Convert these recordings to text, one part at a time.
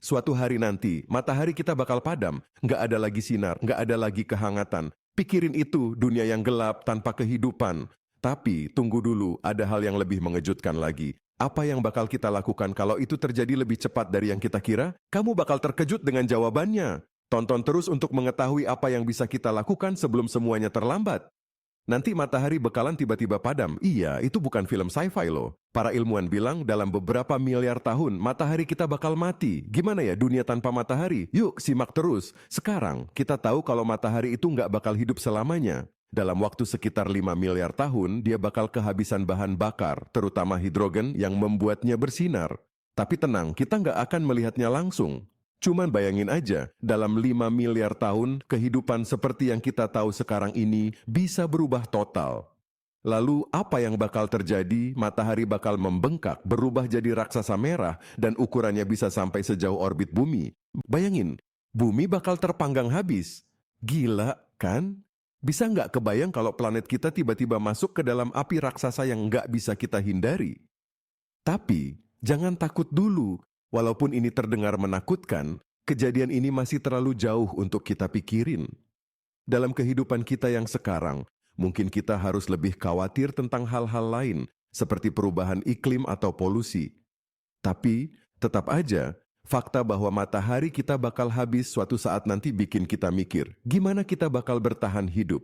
Suatu hari nanti, matahari kita bakal padam, nggak ada lagi sinar, nggak ada lagi kehangatan. Pikirin itu, dunia yang gelap tanpa kehidupan. Tapi, tunggu dulu, ada hal yang lebih mengejutkan lagi. Apa yang bakal kita lakukan kalau itu terjadi lebih cepat dari yang kita kira? Kamu bakal terkejut dengan jawabannya. Tonton terus untuk mengetahui apa yang bisa kita lakukan sebelum semuanya terlambat. Nanti matahari bakalan tiba-tiba padam. Iya, itu bukan film sci-fi loh. Para ilmuwan bilang dalam beberapa miliar tahun, matahari kita bakal mati. Gimana ya dunia tanpa matahari? Yuk, simak terus. Sekarang, kita tahu kalau matahari itu nggak bakal hidup selamanya. Dalam waktu sekitar 5 miliar tahun, dia bakal kehabisan bahan bakar, terutama hidrogen yang membuatnya bersinar. Tapi tenang, kita nggak akan melihatnya langsung. Cuman bayangin aja, dalam 5 miliar tahun, kehidupan seperti yang kita tahu sekarang ini bisa berubah total. Lalu apa yang bakal terjadi? Matahari bakal membengkak, berubah jadi raksasa merah, dan ukurannya bisa sampai sejauh orbit bumi. Bayangin, bumi bakal terpanggang habis. Gila, kan? Bisa nggak kebayang kalau planet kita tiba-tiba masuk ke dalam api raksasa yang nggak bisa kita hindari? Tapi, jangan takut dulu. Walaupun ini terdengar menakutkan, kejadian ini masih terlalu jauh untuk kita pikirin. Dalam kehidupan kita yang sekarang, mungkin kita harus lebih khawatir tentang hal-hal lain, seperti perubahan iklim atau polusi. Tapi, tetap aja, fakta bahwa matahari kita bakal habis suatu saat nanti bikin kita mikir, gimana kita bakal bertahan hidup.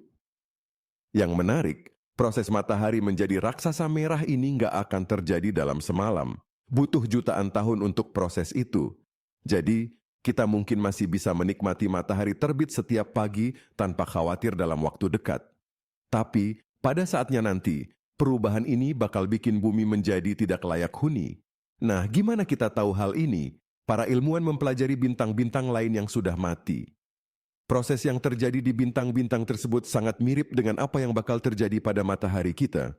Yang menarik, proses matahari menjadi raksasa merah ini nggak akan terjadi dalam semalam. Butuh jutaan tahun untuk proses itu. Jadi, kita mungkin masih bisa menikmati matahari terbit setiap pagi tanpa khawatir dalam waktu dekat. Tapi, pada saatnya nanti, perubahan ini bakal bikin bumi menjadi tidak layak huni. Nah, gimana kita tahu hal ini? Para ilmuwan mempelajari bintang-bintang lain yang sudah mati. Proses yang terjadi di bintang-bintang tersebut sangat mirip dengan apa yang bakal terjadi pada matahari kita.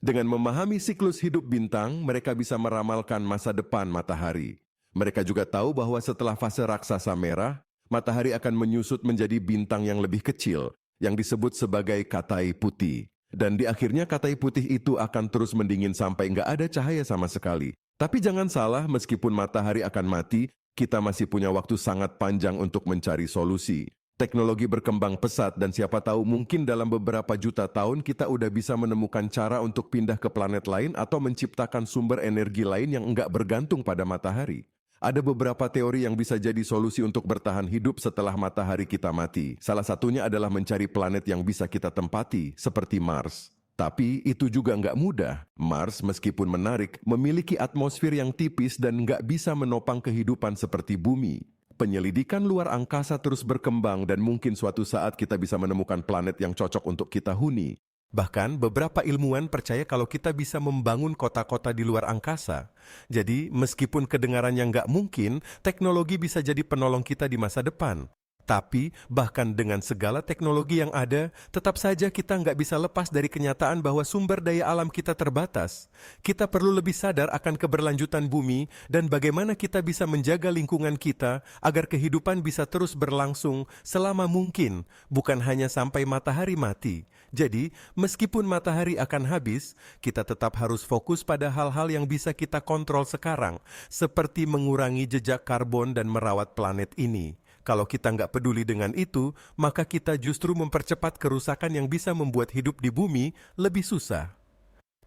Dengan memahami siklus hidup bintang, mereka bisa meramalkan masa depan matahari. Mereka juga tahu bahwa setelah fase raksasa merah, matahari akan menyusut menjadi bintang yang lebih kecil, yang disebut sebagai katai putih. Dan di akhirnya katai putih itu akan terus mendingin sampai nggak ada cahaya sama sekali. Tapi jangan salah, meskipun matahari akan mati, kita masih punya waktu sangat panjang untuk mencari solusi. Teknologi berkembang pesat dan siapa tahu mungkin dalam beberapa juta tahun kita udah bisa menemukan cara untuk pindah ke planet lain atau menciptakan sumber energi lain yang enggak bergantung pada matahari. Ada beberapa teori yang bisa jadi solusi untuk bertahan hidup setelah matahari kita mati. Salah satunya adalah mencari planet yang bisa kita tempati, seperti Mars. Tapi itu juga nggak mudah. Mars meskipun menarik, memiliki atmosfer yang tipis dan nggak bisa menopang kehidupan seperti bumi. Penyelidikan luar angkasa terus berkembang dan mungkin suatu saat kita bisa menemukan planet yang cocok untuk kita huni. Bahkan beberapa ilmuwan percaya kalau kita bisa membangun kota-kota di luar angkasa. Jadi meskipun kedengarannya nggak mungkin, teknologi bisa jadi penolong kita di masa depan. Tapi, bahkan dengan segala teknologi yang ada, tetap saja kita nggak bisa lepas dari kenyataan bahwa sumber daya alam kita terbatas. Kita perlu lebih sadar akan keberlanjutan bumi dan bagaimana kita bisa menjaga lingkungan kita agar kehidupan bisa terus berlangsung selama mungkin, bukan hanya sampai matahari mati. Jadi, meskipun matahari akan habis, kita tetap harus fokus pada hal-hal yang bisa kita kontrol sekarang, seperti mengurangi jejak karbon dan merawat planet ini. Kalau kita nggak peduli dengan itu, maka kita justru mempercepat kerusakan yang bisa membuat hidup di bumi lebih susah.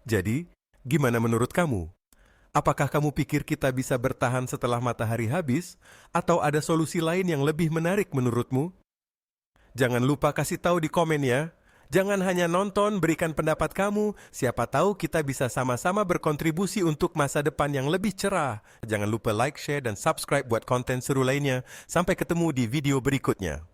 Jadi, gimana menurut kamu? Apakah kamu pikir kita bisa bertahan setelah matahari habis? Atau ada solusi lain yang lebih menarik menurutmu? Jangan lupa kasih tahu di komen ya. Jangan hanya nonton, berikan pendapat kamu. Siapa tahu kita bisa sama-sama berkontribusi untuk masa depan yang lebih cerah. Jangan lupa like, share, dan subscribe buat konten seru lainnya. Sampai ketemu di video berikutnya.